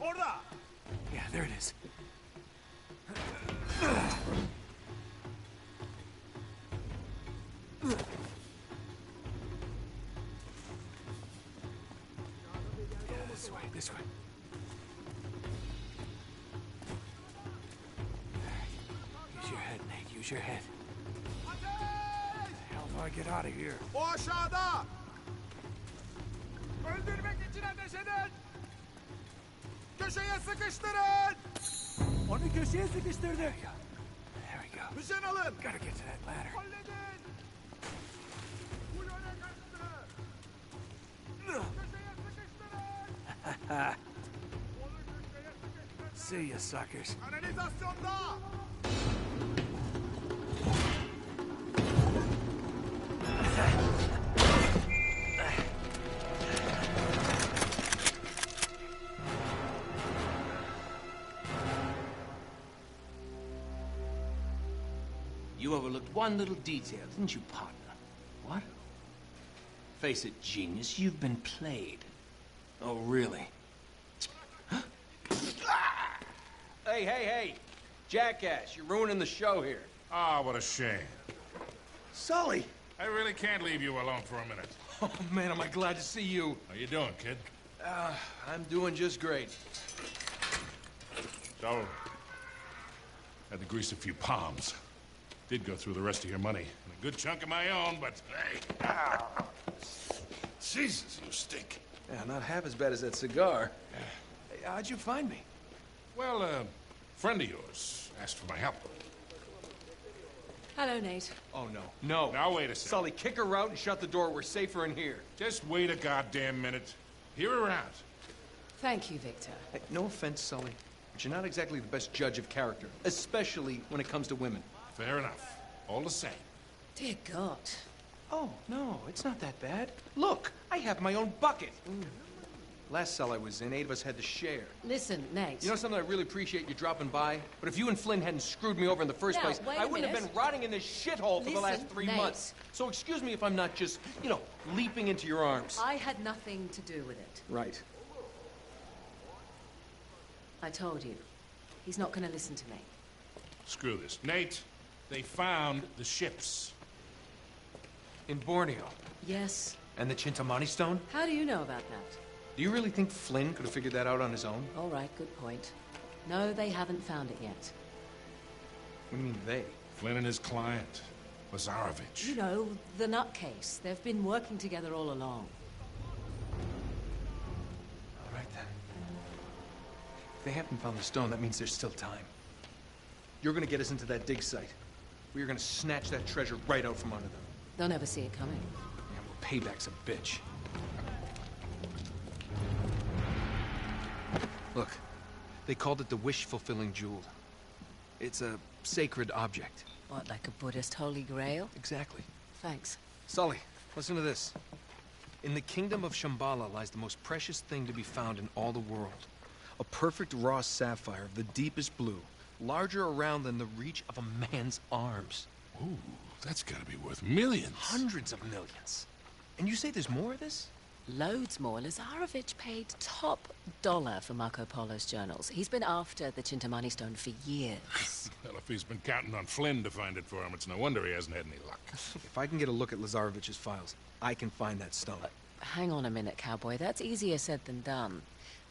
Orada! Yeah, there it is. Yeah, this way, this way. Use your head, Nate, use your head. How do I get out of here? O aşağıda! Öldürmek için ateş edin! Köşeye sıkıştırın! Onu köşeye sıkıştırdık. There we go. Nişan alın! Gotta get to that ladder. Halledin! Bu yöne kaçtı! Köşeye sıkıştırın! Onu köşeye sıkıştırın! See you, suckers. Kanalizasyonda! You overlooked one little detail, didn't you, partner? What? Face it, genius, you've been played. Oh, really? Hey! Jackass, you're ruining the show here. Ah, what a shame. Sully! I really can't leave you alone for a minute. Oh, man, am I glad to see you. How you doing, kid? I'm doing just great. So, had to grease a few palms. Did go through the rest of your money. And a good chunk of my own, but hey. Jesus, you stink. Yeah, not half as bad as that cigar. Hey, how'd you find me? Well, a friend of yours asked for my help. Hello, Nate. Oh, no. Now, wait a second. Sully, kick her out and shut the door. We're safer in here. Just wait a goddamn minute. Hear her out. Thank you, Victor. Hey, no offense, Sully, but you're not exactly the best judge of character, especially when it comes to women. Fair enough. All the same. Dear God. Oh, no, it's not that bad. Look, I have my own bucket. Last cell I was in, 8 of us had to share. Listen, Nate. You know something, I really appreciate you dropping by, but if you and Flynn hadn't screwed me over in the first Now, place, wait I a wouldn't have minute. been rotting in this shithole for the last Listen, 3 Nate. months. So excuse me if I'm not just, leaping into your arms. I had nothing to do with it. Right. I told you. He's not going to listen to me. Screw this. Nate, they found the ships. In Borneo. Yes. And the Chintamani stone? How do you know about that? Do you really think Flynn could have figured that out on his own? All right, good point. No, they haven't found it yet. What do you mean, they? Flynn and his client, Lazarovich. You know, the nutcase. They've been working together all along. All right, then. If they haven't found the stone, that means there's still time. You're gonna get us into that dig site. We're gonna snatch that treasure right out from under them. They'll never see it coming. Yeah, well, payback's a bitch. Look, they called it the wish-fulfilling jewel. It's a sacred object. What, like a Buddhist holy grail? Exactly. Thanks. Sully, listen to this. In the kingdom of Shambhala lies the most precious thing to be found in all the world. A perfect raw sapphire of the deepest blue, larger around than the reach of a man's arms. Ooh, that's gotta be worth millions. Hundreds of millions. And you say there's more of this? Loads more. Lazarovich paid top dollar for Marco Polo's journals. He's been after the Chintamani stone for years. Well, if he's been counting on Flynn to find it for him, it's no wonder he hasn't had any luck. If I can get a look at Lazarovich's files, I can find that stone. Hang on a minute, cowboy. That's easier said than done.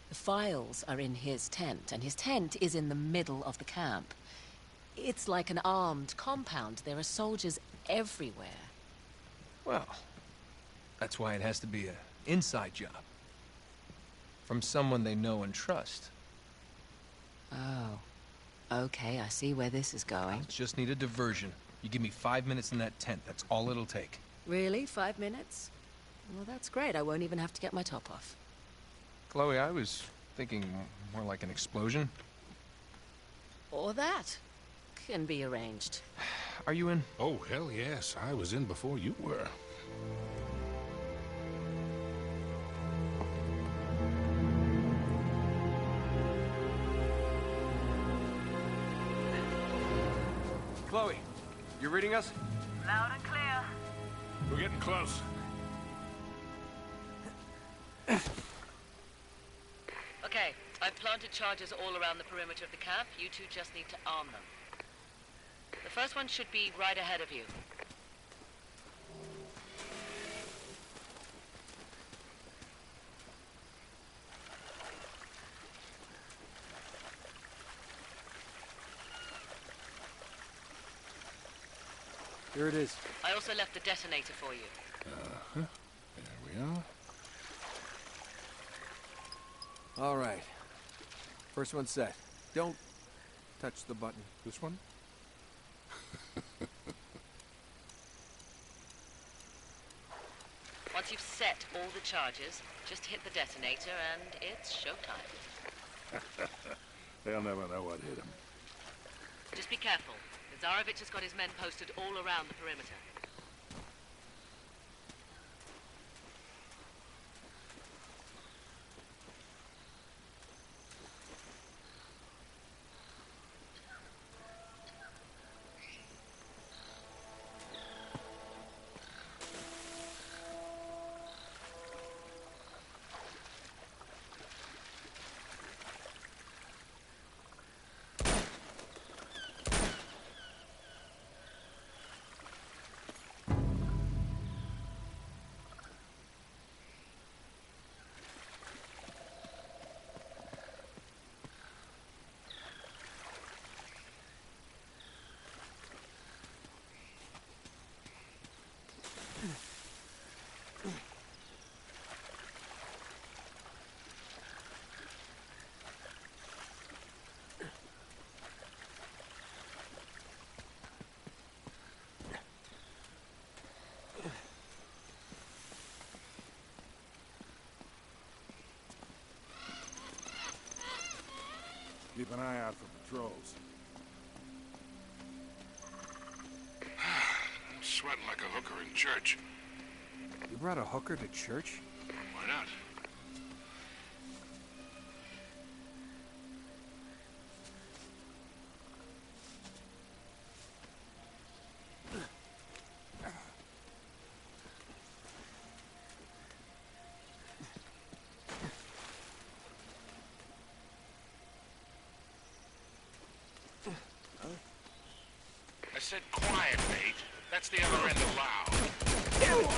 The files are in his tent, and his tent is in the middle of the camp. It's like an armed compound. There are soldiers everywhere. Well, that's why it has to be an inside job. From someone they know and trust. Oh. Okay, I see where this is going. Just need a diversion. You give me 5 minutes in that tent, that's all it'll take. Really? 5 minutes? Well, that's great. I won't even have to get my top off. Chloe, I was thinking more like an explosion. Or that. Can be arranged. Are you in? Oh, hell yes. I was in before you were. Chloe, you reading us? Loud and clear. We're getting close. Okay, I've planted charges all around the perimeter of the camp. You two just need to arm them. The first one should be right ahead of you. Here it is. I also left the detonator for you. Uh-huh. There we are. All right. First one set. Don't touch the button. This one? Once you've set all the charges, just hit the detonator and it's showtime. They'll never know what hit them. Just be careful. Tmanterrybigt has got his men posted all around the perimeter. Keep an eye out for patrols. I'm sweating like a hooker in church. You brought a hooker to church? Why not? I said quiet, mate. That's the other end of loud. Go.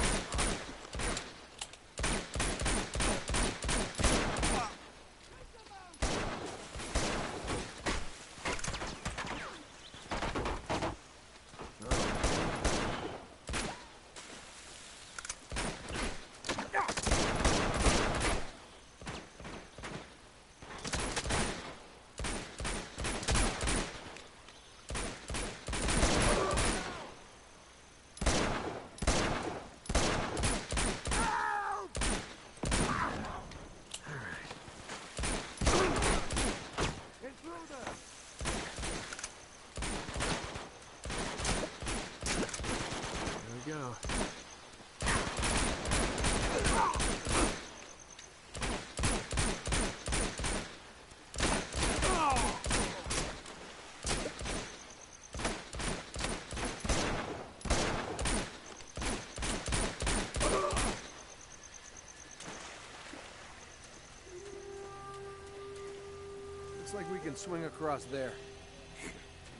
Looks like we can swing across there.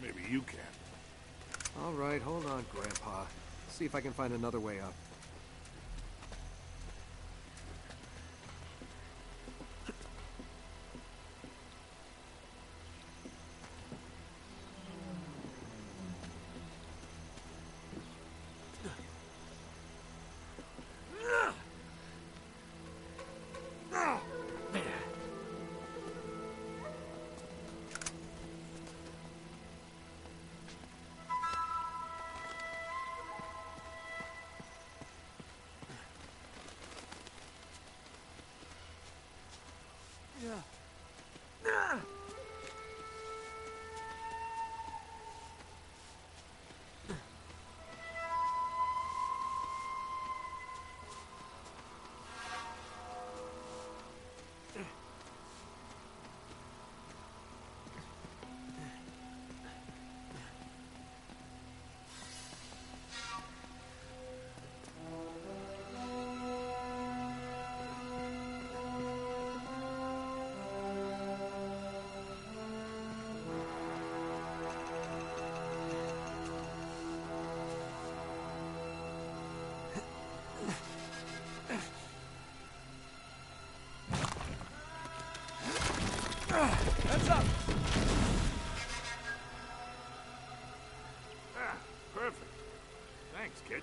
Maybe you can. All right, hold on, Grandpa. See if I can find another way up. Perfect. Thanks, kid.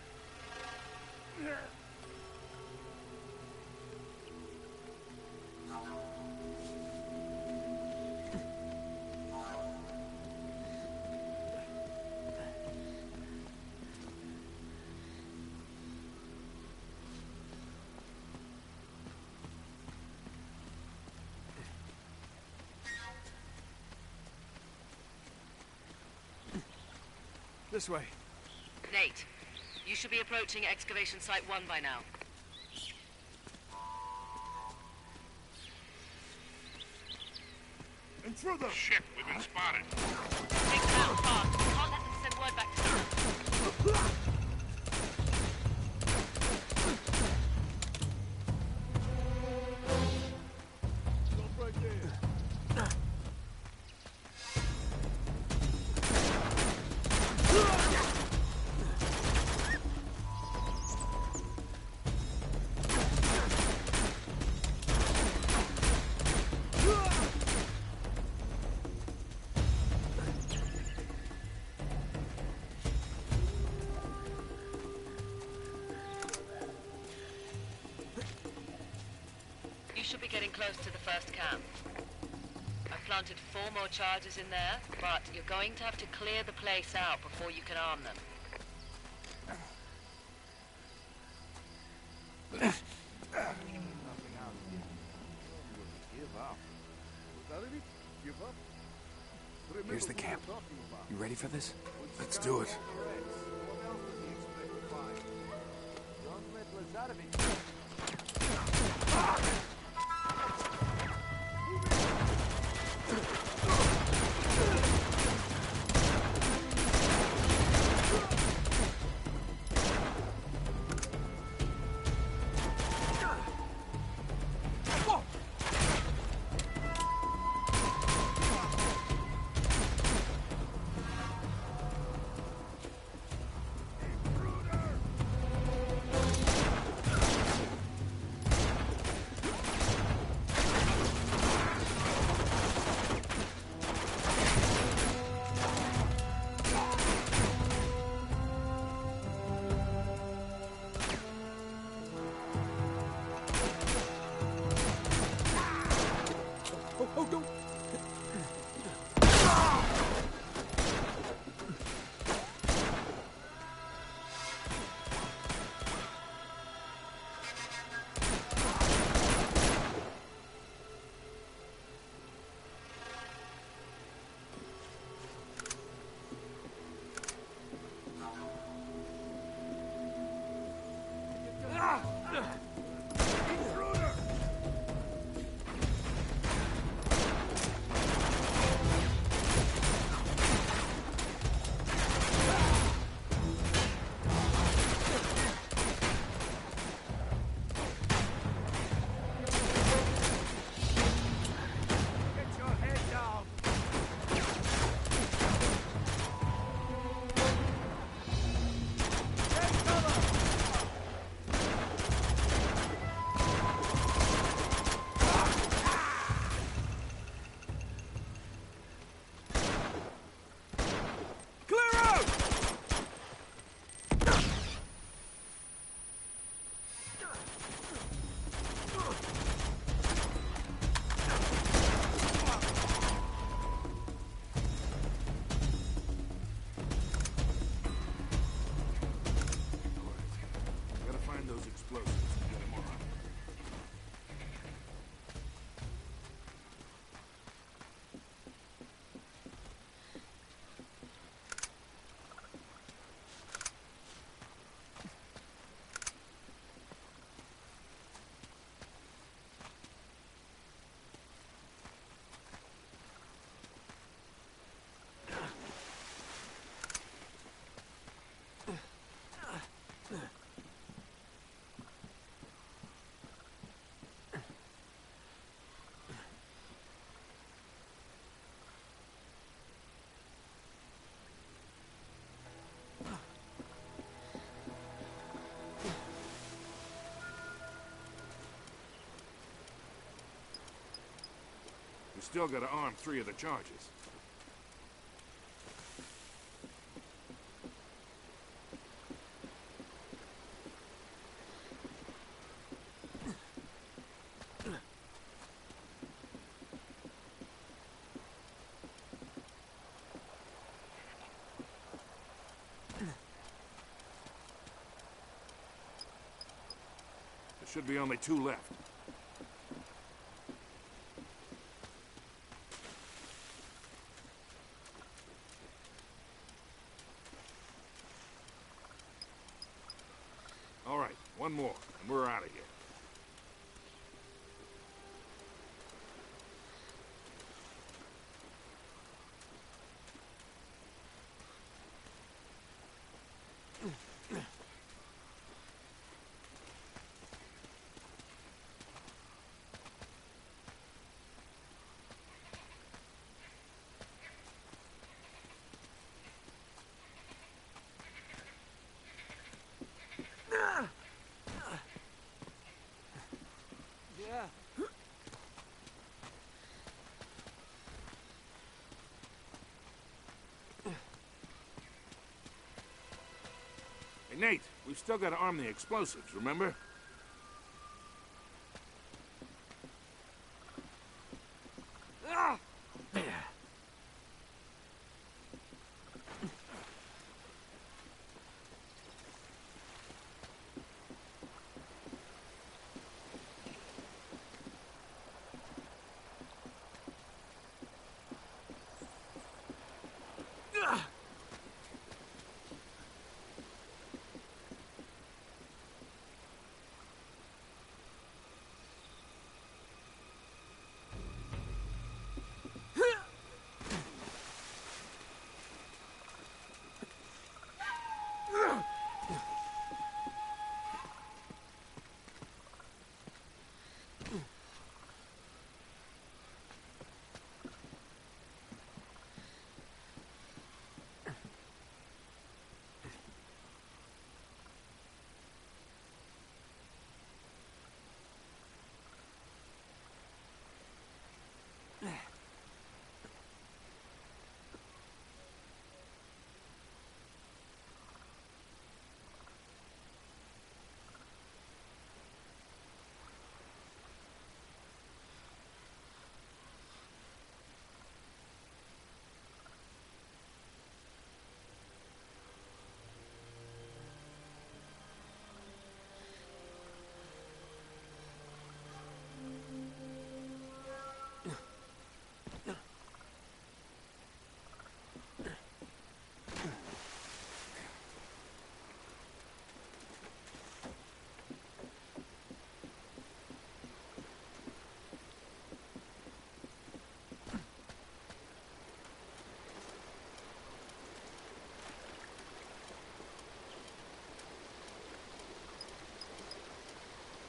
This way. Nate, you should be approaching excavation site 1 by now. Intruder! Shit, we've been spotted. Take them out fast. Can't let them send word back to us. Stop right there. You should be getting close to the first camp. I've planted 4 more charges in there, but you're going to have to clear the place out before you can arm them. Nothing out here. Give up. Tmanterrybigt? Give up? Remember Here's the who camp. we're talking about. You ready for this? Let's do it. What else does he expect to find? Don't let Tmanterrybigt. Oh, don't! Get your head down! Take cover! Clear out! Gotta find those explosives and get them all out. We still gotta arm 3 of the charges. should be only 2 left. All right, 1 more, and we're out of here. Yeah. Hey, Nate, we've still got to arm the explosives, remember? Ah!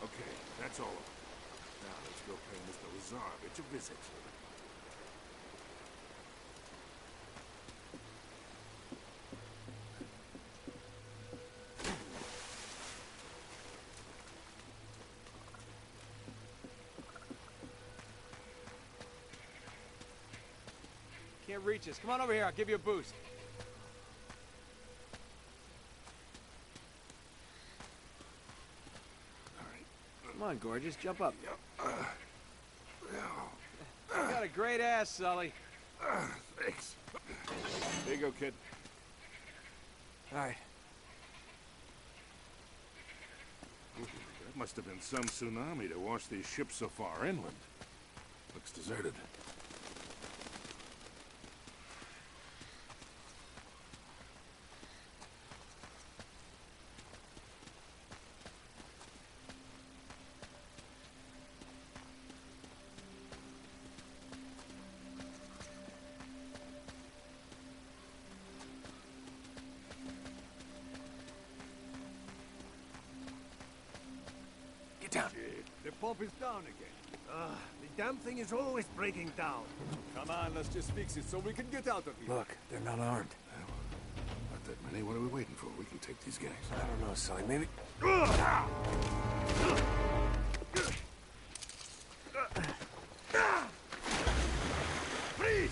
Okay, that's all of it. Now let's go pay Mr. Tmanterrybigt a visit. Can't reach us. Come on over here, I'll give you a boost. All right. Come on, gorgeous, jump up. You got a great ass, Sully. Thanks. There you go, kid. All right. That must have been some tsunami to wash these ships so far inland. Looks deserted. Get down. The pump is down again. The damn thing is always breaking down. Come on, let's just fix it so we can get out of here. Look, they're not armed. Not that many. What are we waiting for? We can take these guys. I don't know, Sully. Maybe... Please!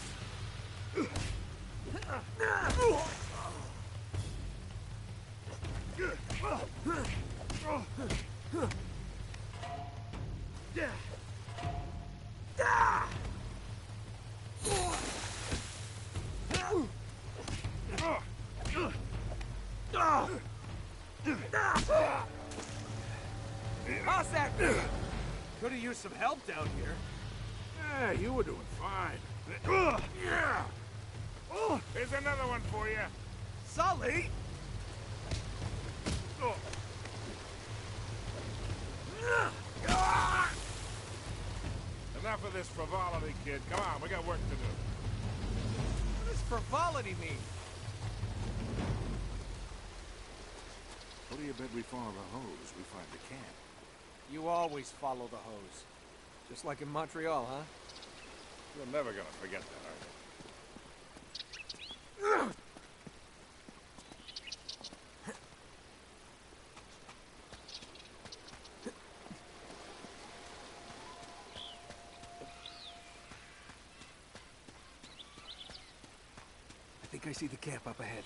How's that? Could have used some help down here. Yeah, you were doing fine. Yeah. Oh, Here's another one for you. Sully! Oh. Enough of this frivolity, kid. Come on, we got work to do. What does frivolity mean? What do you bet we follow the hose? We find the camp. You always follow the hose. Just like in Montreal, huh? You're never gonna forget that, are you? I think I see the camp up ahead.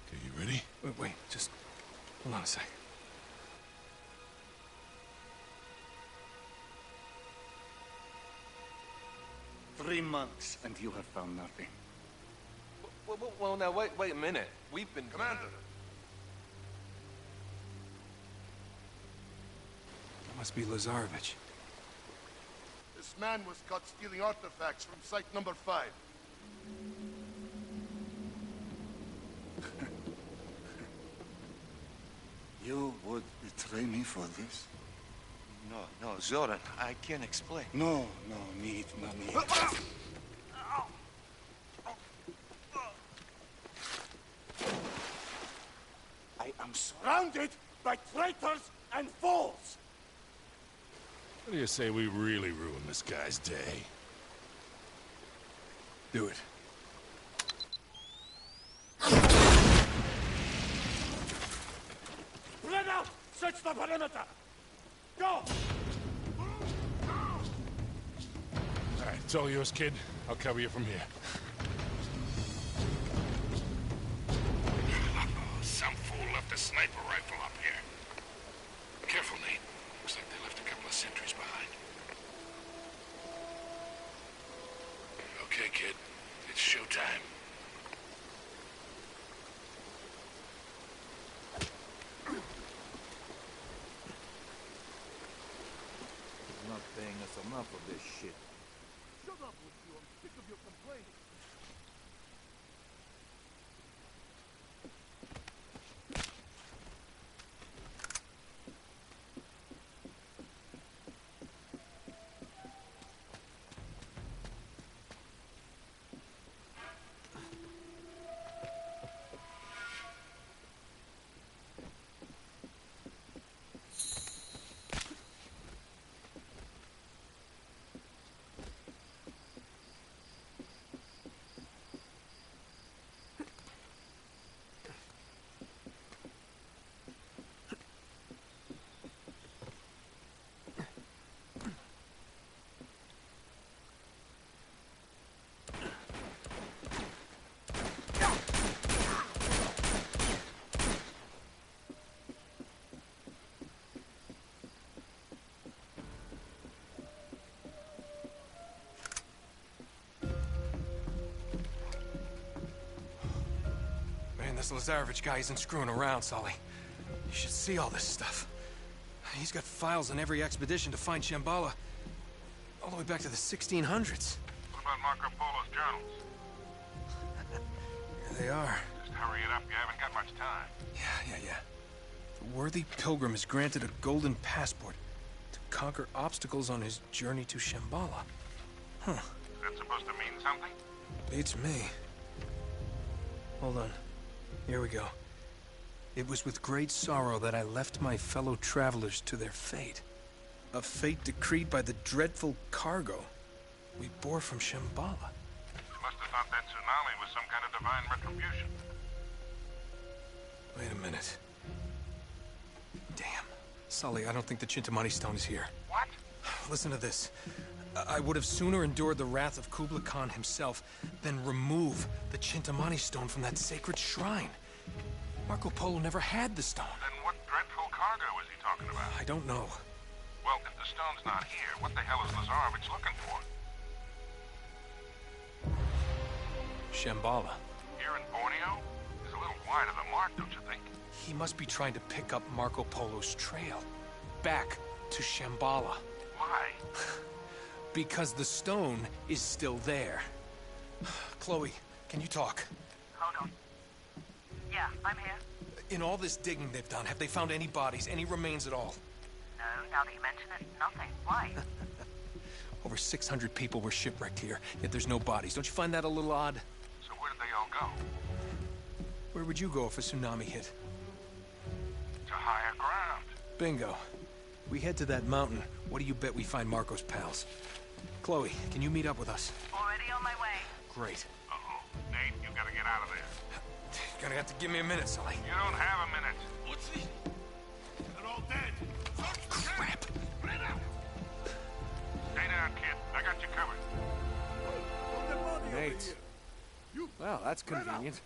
Okay, you ready? Wait, just hold on a sec. Three months, and you have found nothing. Well, now, wait a minute. We've been... Commander! That must be Lazarevich. This man was caught stealing artifacts from site number 5. You would betray me for this? No, Zoran, I can't explain. No need. I am surrounded by traitors and fools! What do you say we really ruin this guy's day? Do it. Spread out! Search the perimeter! Go! All right, it's all yours, kid. I'll cover you from here. Some fool left a sniper rifle up here. Careful, Nate. Looks like they left a couple of sentries behind. Okay, kid. It's showtime. He's not paying us enough of this shit. Shut up with you. I'm sick of your complaining. Man, this Lazarevich guy isn't screwing around, Sully. You should see all this stuff. He's got files on every expedition to find Shambhala, all the way back to the 1600s. What about Marco Polo's journals? Here they are. Just hurry it up. You haven't got much time. Yeah. The worthy pilgrim is granted a golden passport to conquer obstacles on his journey to Shambhala. Huh. Is that supposed to mean something? Beats me. Hold on. Here we go. It was with great sorrow that I left my fellow travelers to their fate. A fate decreed by the dreadful cargo we bore from Shambhala. You must have thought that tsunami was some kind of divine retribution. Wait a minute. Damn. Sully, I don't think the Chintamani stone is here. What? Listen to this. I would have sooner endured the wrath of Kublai Khan himself than remove the Chintamani stone from that sacred shrine. Marco Polo never had the stone. Then what dreadful cargo is he talking about? I don't know. Well, if the stone's not here, what the hell is Lazarevich looking for? Shambhala. Here in Borneo? He's a little wide of the mark, don't you think? He must be trying to pick up Marco Polo's trail. Back to Shambhala. Why? Because the stone is still there. Chloe, can you talk? Hold on. Yeah, I'm here. In all this digging they've done, have they found any bodies, any remains at all? No, now that you mention it, nothing. Why? Over 600 people were shipwrecked here, yet there's no bodies. Don't you find that a little odd? So where did they all go? Where would you go if a tsunami hit? To higher ground. Bingo. We head to that mountain. What do you bet we find Marco's pals? Chloe, can you meet up with us? Already on my way. Great. Uh-oh. Nate, you gotta get out of there. You're gonna have to give me a minute, Sully. You don't have a minute. What's this? They're all dead. Crap. Stay down, kid. I got you covered. Nate. Well, that's convenient.